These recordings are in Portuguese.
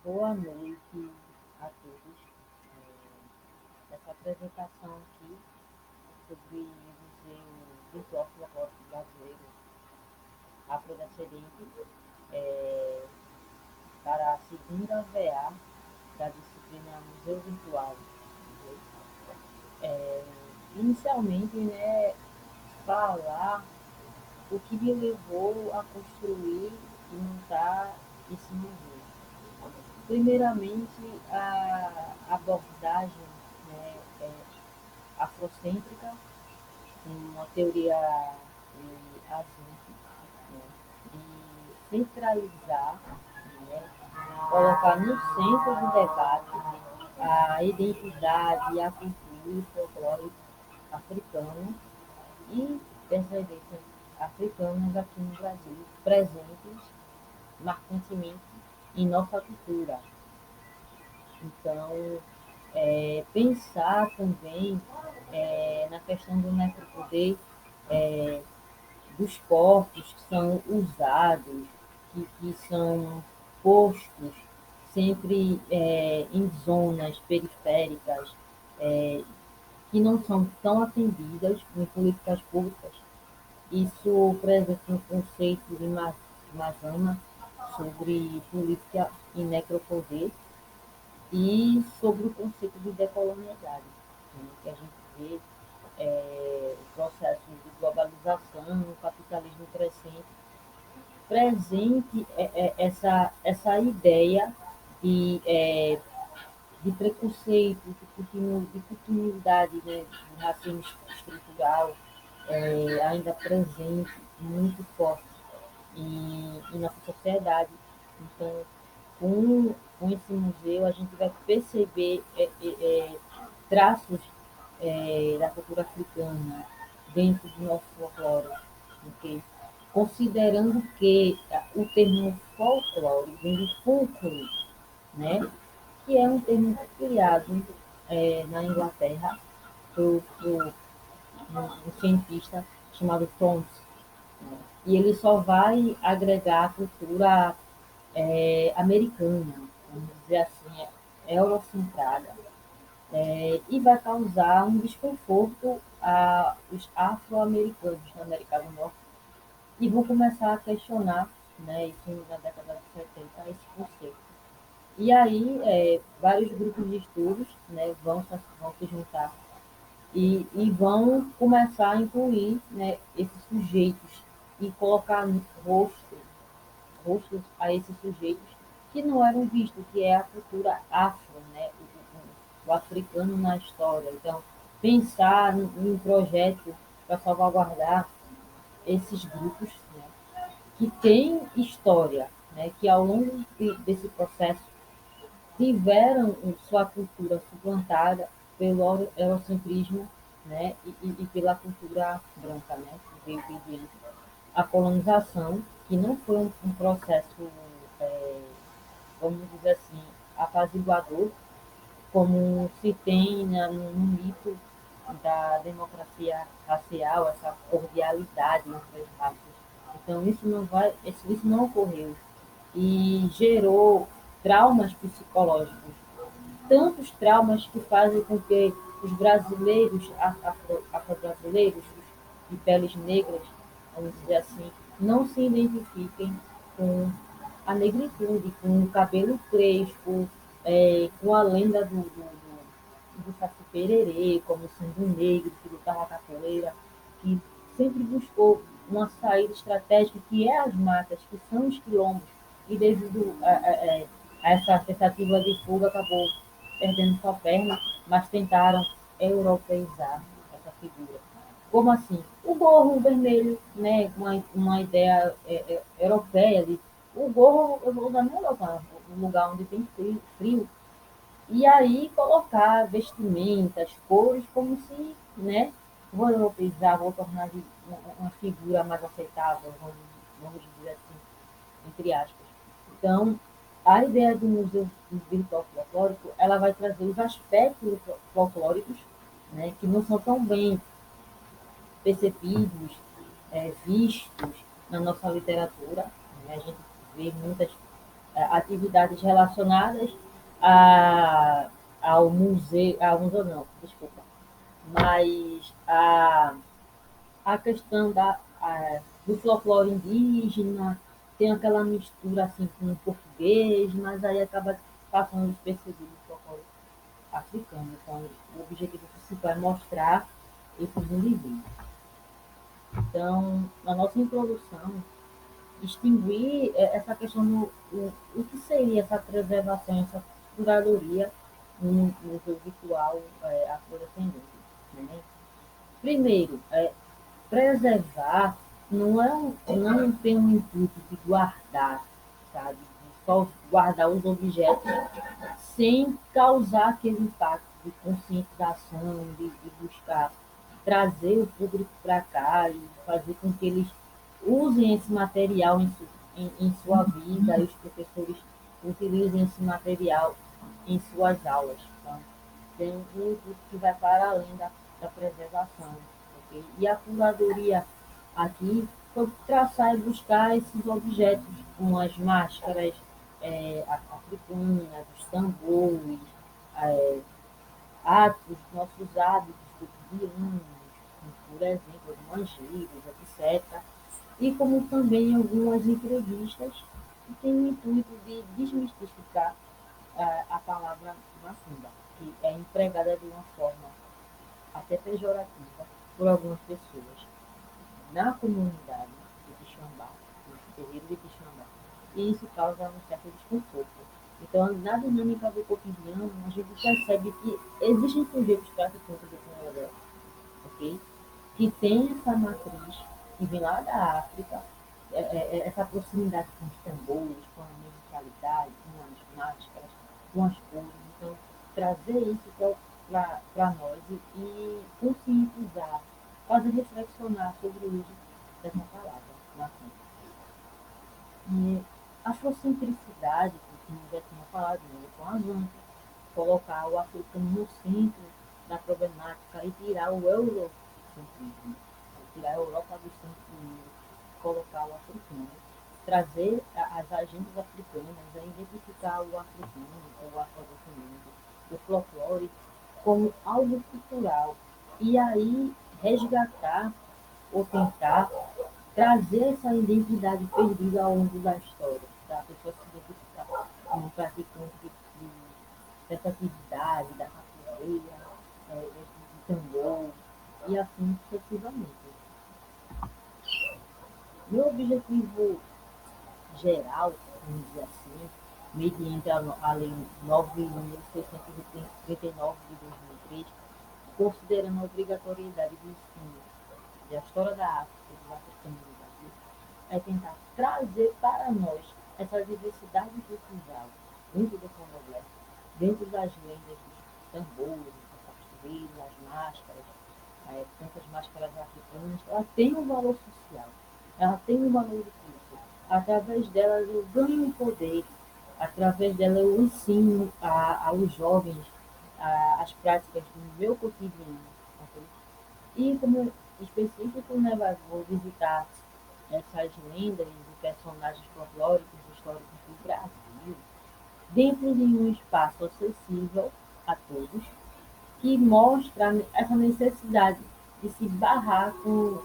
Boa noite a todos. Essa apresentação aqui sobre o Museu Virtual Folclórico Brasileiro Afrodescendente é, para a segunda VA da disciplina Museu Virtual. É, Inicialmente, né, falar o que me levou a construir e montar esse museu. Primeiramente, a abordagem, né, afrocêntrica, uma teoria asiática, né, de centralizar, né, colocar no centro do debate a identidade e a cultura e o folclore africano e descendências africanas aqui no Brasil, presentes marcantemente em nossa cultura. Então, pensar também na questão do necropoder, é, dos corpos que são usados, que são postos sempre em zonas periféricas, é, que não são tão atendidas em políticas públicas. Isso presente no conceito de Mazama sobre política e necropoder, e sobre o conceito de decolonialidade, né, que a gente vê o processo de globalização, o capitalismo crescente, presente essa ideia de, de preconceito, de continuidade, né, de racismo estrutural, ainda presente, muito forte em nossa sociedade. Então, com esse museu, a gente vai perceber traços da cultura africana dentro do nosso folclore. Okay? Considerando que o termo folclore vem de folklore, né? Que é um termo criado na Inglaterra por um cientista chamado Thompson. E ele só vai agregar a cultura americana, vamos dizer assim, eurocentrada, e vai causar um desconforto aos afro-americanos da América do Norte e vão começar a questionar, né, isso na década de 70, esse conceito. E aí, vários grupos de estudos, né, vão se juntar e vão começar a incluir, né, esses sujeitos e colocar rosto, rostos a esses sujeitos que não eram vistos, que é a cultura afro, né, o africano na história. Então, pensar em um projeto para salvaguardar esses grupos, né, que têm história, né, que ao longo desse processo tiveram sua cultura suplantada pelo eurocentrismo, né, e pela cultura branca, né, que veio pedir a colonização, que não foi um processo, é, vamos dizer assim, apaziguador, como se tem no mito da democracia racial, essa cordialidade entre as raças. Então, isso não ocorreu e gerou traumas psicológicos, tantos traumas que fazem com que os brasileiros, afro-brasileiros, de peles negras, vamos dizer assim, não se identifiquem com a negritude, com o cabelo crespo, com a lenda do Saci Pererê, como sendo um negro que lutava capoeira, que sempre buscou uma saída estratégica, que é as matas, que são os quilombos, e devido a essa tentativa de fuga acabou perdendo sua perna, mas tentaram europeizar essa figura. Como assim? O gorro vermelho, né, uma ideia europeia de o gorro eu vou usar na Europa, um lugar onde tem frio, e aí colocar vestimentas, cores, como se, né, vou europeizar, vou tornar de uma figura mais aceitável, vamos dizer assim, entre aspas. Então, a ideia do museu virtual folclórico, ela vai trazer os aspectos folclóricos, né, que não são tão bem percebidos, vistos na nossa literatura. Né? A gente vê muitas. atividades relacionadas a, ao museu não, desculpa, mas a questão do folclore indígena, tem aquela mistura assim com o português, mas aí acaba passando despercebido o folclore africano. Então, o objetivo principal é mostrar esses indivíduos. Então, na nossa introdução, distinguir essa questão o que seria essa preservação, essa curadoria no jogo virtual afrodescendente. Né? Primeiro, preservar não tem um intuito de guardar, sabe? De só guardar os objetos sem causar aquele impacto de conscientização, de buscar trazer o público para cá e fazer com que eles usem esse material em sua vida e os professores utilizem esse material em suas aulas. Então, tem um intuito que vai para além da preservação. Okay? E a curadoria aqui foi traçar e buscar esses objetos, como as máscaras africanas, os tambores, é, nossos hábitos cotidianos, por exemplo, manjeiros, etc. E como também algumas entrevistas que têm o intuito de desmistificar a palavra macumba, que é empregada de uma forma até pejorativa por algumas pessoas na comunidade de Quixambá, no terreiro de Quixambá, e isso causa um certo desconforto. Então, na dinâmica do cotidiano, a gente percebe que existem sujeitos praticantes do candomblé, ok? Que tem essa matriz que vem lá da África, essa proximidade com os tambores, com a musicalidade, com as máscaras, com as cores. Então, trazer isso para nós e conscientizar, fazer reflexionar sobre o uso dessa palavra. Assim. E a afrocentricidade, que eu já tinha falado com a Zanta, colocar o africano no centro da problemática e tirar o eurocentrismo, tirar a Europa do centro e colocar o africano, trazer as agendas africanas, identificar o africano, o afrodescendente, o folclore como algo cultural e aí resgatar ou tentar trazer essa identidade perdida ao longo da história, para a pessoa se identificar como praticante dessa atividade, da capoeira, do tambor, e assim sucessivamente. Meu objetivo geral, vamos dizer assim, mediante a Lei 9.639 de 2003, considerando a obrigatoriedade do ensino da história da África e do africano no Brasil, é tentar trazer para nós essa diversidade cultural dentro do candomblé, dentro das lendas dos tambores, dos capoeiros, as máscaras, tantas máscaras africanas, ela tem um valor social, ela tem um valor de culto. Através dela eu ganho poder, através dela eu ensino aos jovens as práticas do meu cotidiano. Okay? E como específico, né, vou visitar essas lendas e personagens folclóricos históricos do Brasil, dentro de um espaço acessível a todos, que mostra essa necessidade de se barrar com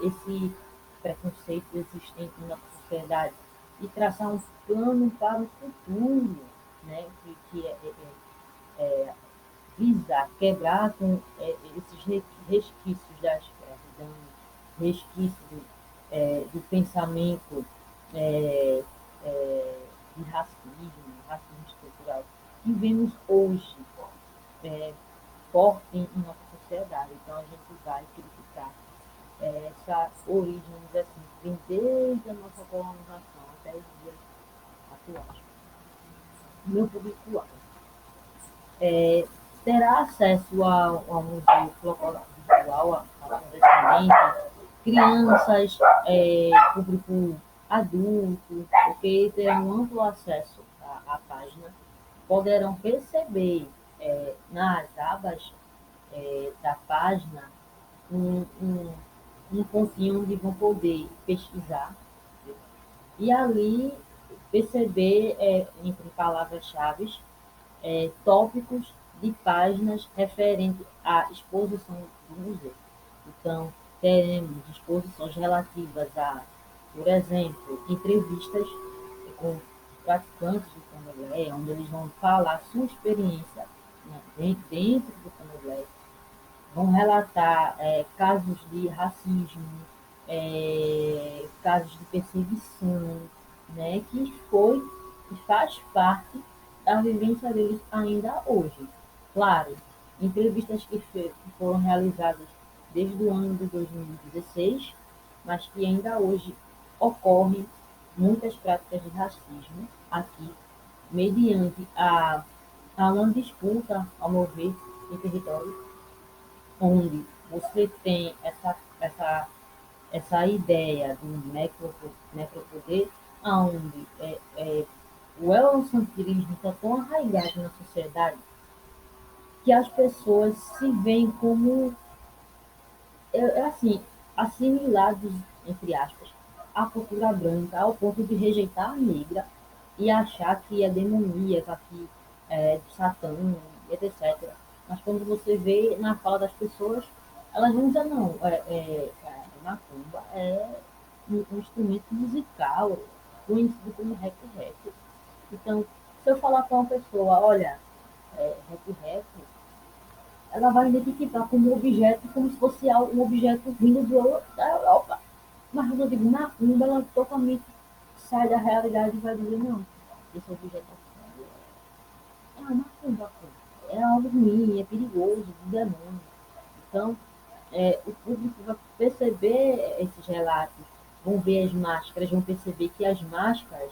esse preconceito existente na sociedade e traçar um plano para o futuro, né, que é visar, quebrar com esses resquícios da escravidão, resquícios do pensamento é, de racismo estrutural, que vemos hoje é, forte em nossa sociedade. Então a gente vai criticar essa origem, vamos dizer assim, que vem desde a nossa colonização até os dias atuais. Meu público-alvo é, terá acesso ao museu virtual, adolescente, crianças, público adulto, porque terão amplo acesso à página, poderão perceber nas abas da página um pontinho onde vão poder pesquisar, e ali perceber, entre palavras-chave, tópicos de páginas referentes à exposição do museu. Então, teremos exposições relativas a, por exemplo, entrevistas com praticantes do candomblé, onde eles vão falar sua experiência, né, dentro do candomblé, vão relatar casos de racismo, casos de perseguição, né, que faz parte da vivência deles ainda hoje. Claro, entrevistas que foram realizadas desde o ano de 2016, mas que ainda hoje ocorrem muitas práticas de racismo aqui, mediante a uma disputa, ao meu ver, em território, onde você tem essa ideia do necropoder, onde o eurocentrismo está tão arraigado na sociedade que as pessoas se veem como, assim, assimilados, entre aspas, à cultura branca, ao ponto de rejeitar a negra e achar que é demoníaca, que é de Satã, etc. Mas quando você vê na fala das pessoas, elas vão dizer, não, macumba é um instrumento musical, conhecido como rap. Então, se eu falar com uma pessoa, olha, rap, ela vai identificar como objeto, como se fosse um objeto vindo da Europa. Mas quando eu digo macumba, ela totalmente sai da realidade e vai dizer, não, esse objeto aqui é uma macumba, é algo ruim, é perigoso, do demônio. Então, o público vai perceber esses relatos, vão ver as máscaras, vão perceber que as máscaras,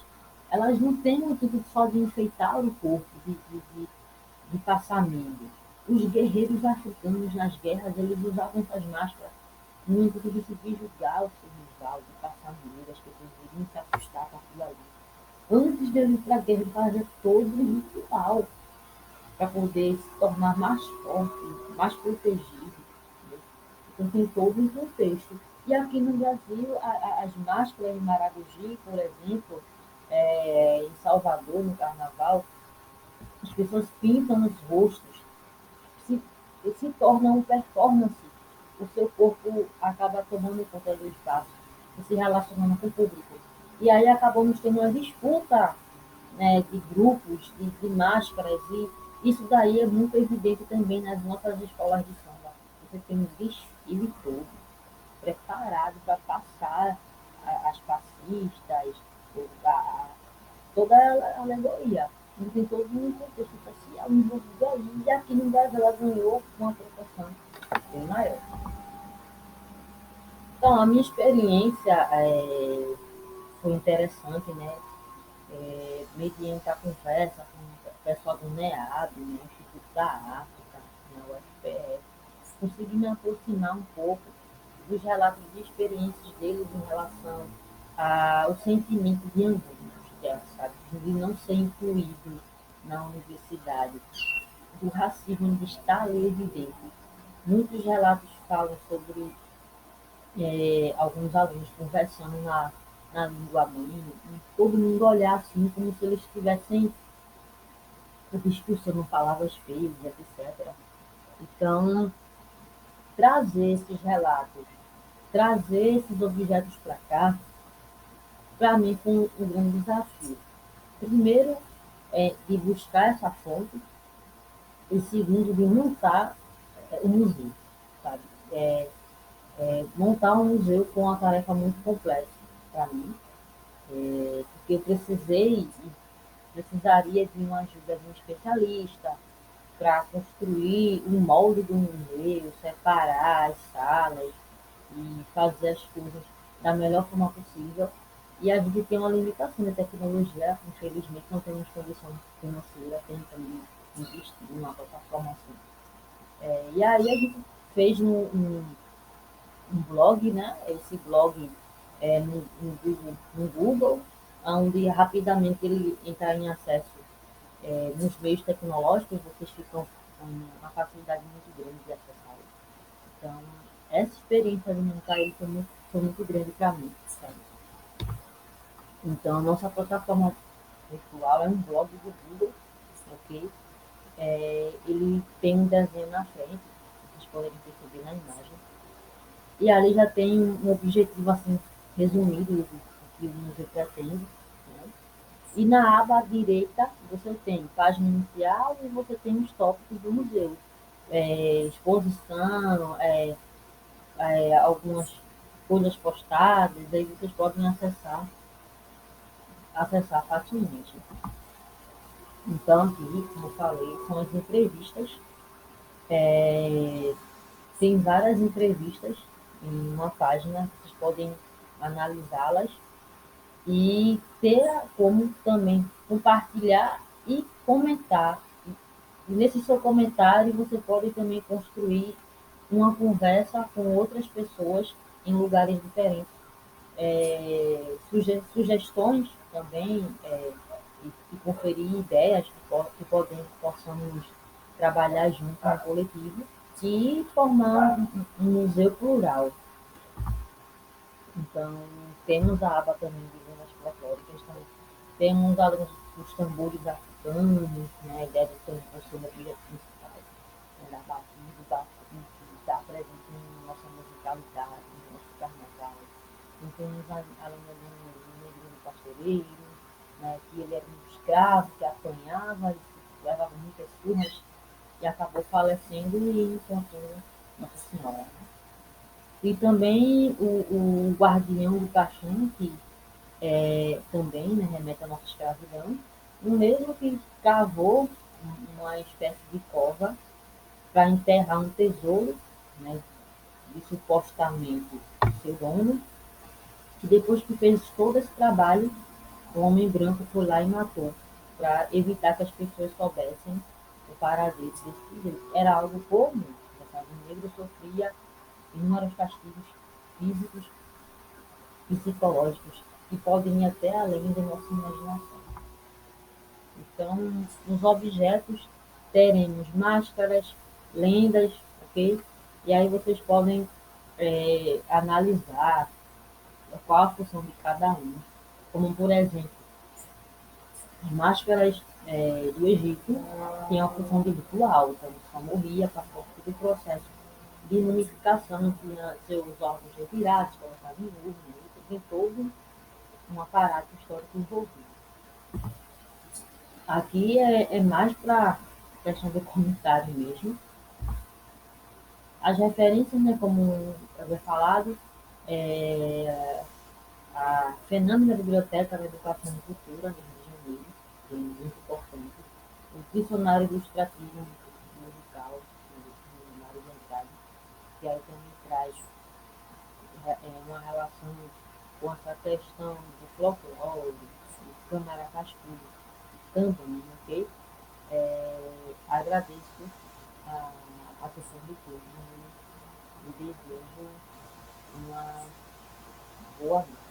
elas não têm o intuito só de enfeitar o corpo, de passar medo. Os guerreiros africanos nas guerras, eles usavam essas máscaras no intuito de se julgar o seu rival, de passar medo, as pessoas iriam se assustar com aquilo ali. Antes de ele ir para a guerra, ele fazia todo um ritual para poder se tornar mais forte, mais protegido. Né? Então tem todo um contexto. E aqui no Brasil, as máscaras de Maragogi, por exemplo, em Salvador, no Carnaval, as pessoas pintam nos rostos, se, se torna uma performance, o seu corpo acaba tomando conta do espaço e se relacionando com o público. E aí acabamos tendo uma disputa, né, de grupos, de máscaras, e isso daí é muito evidente também nas nossas escolas de samba. Você tem um desfile todo preparado para passar as passistas, a, toda a alegoria. Então, tem todo um contexto social envolvido aí, e aqui no Brasil ela ganhou uma proporção bem maior. Então, a minha experiência foi interessante, né? Mediante a conversa com o pessoal do NEAB, né? Instituto da África, na UFPE, consegui me aproximar um pouco dos relatos de experiências deles em relação ao sentimento de angústia, sabe? De não ser incluído na universidade, do racismo de estar ali evidente. Muitos relatos falam sobre alguns alunos conversando na língua mãe, e todo mundo olhar assim como se eles estivessem discussando palavras feias, etc. Então, trazer esses relatos, trazer esses objetos para mim foi um grande desafio. Primeiro, de buscar essa fonte, e segundo, de montar o museu, sabe? Montar um museu foi uma tarefa muito complexa para mim, porque eu precisaria de uma ajuda de um especialista para construir um molde do museu, separar as salas e fazer as coisas da melhor forma possível. E a gente tem uma limitação de tecnologia, infelizmente não temos condição financeira, tentando investir numa plataforma assim. E aí a gente fez um blog, né? Esse blog no Google, onde rapidamente ele entrar em acesso nos meios tecnológicos, vocês ficam com uma facilidade muito grande de acessar. Então, essa experiência de montar ele foi muito grande para mim, sabe? Então, a nossa plataforma virtual, é um blog do Google, ok? Ele tem um desenho na frente, vocês podem perceber na imagem, e ali já tem um objetivo assim resumido do que o museu pretende, né? E na aba direita você tem página inicial e você tem os tópicos do museu, exposição, algumas coisas postadas, aí vocês podem acessar facilmente. Então aqui, como eu falei, são as entrevistas. É, Tem várias entrevistas em uma página, vocês podem analisá-las e ter como também compartilhar e comentar. E nesse seu comentário você pode também construir uma conversa com outras pessoas em lugares diferentes, sugestões também, e conferir ideias possamos trabalhar junto no coletivo e formar um museu plural. Então, temos a aba também de zonas folclóricas, então, temos alguns dos tambores africanos, né, a ideia de ter um consumo principal, né, da batida, que está presente em nossa musicalidade, no nosso carnaval. Então, temos a lenda do negro do pastoreiro, né, que ele era um escravo que apanhava, levava muitas surras e acabou falecendo e encontrando Nossa Senhora, né? E também o guardião do caixão, que também, né, remete à nossa escravidão, o mesmo que cavou uma espécie de cova para enterrar um tesouro, né, de supostamente seu dono, que depois que fez todo esse trabalho, o homem branco foi lá e matou, para evitar que as pessoas soubessem o paradeiro desse tesouro. Era algo comum, sabe? O negro sofria inúmeros castigos físicos, psicológicos, que podem ir até além da nossa imaginação. Então, nos objetos teremos máscaras, lendas, ok? E aí vocês podem analisar qual a função de cada um. Como, por exemplo, as máscaras do Egito têm a função de ritual, então só morria, passou por todo o processo de mumificação, tinha seus órgãos retirados, colocados em urna, tem todo um aparato histórico envolvido. Aqui é mais para questão de comentário mesmo. As referências, né, como eu havia falado, é, a Fenômena Biblioteca da Educação e Cultura, no Rio de Janeiro, que é muito importante. O Dicionário Ilustrativo Musical, do Mário de Andrade, que aí também traz uma relação com essa questão do folclore, do Câmara Cascudo também, ok? Agradeço a atenção de todos e desejo uma boa noite.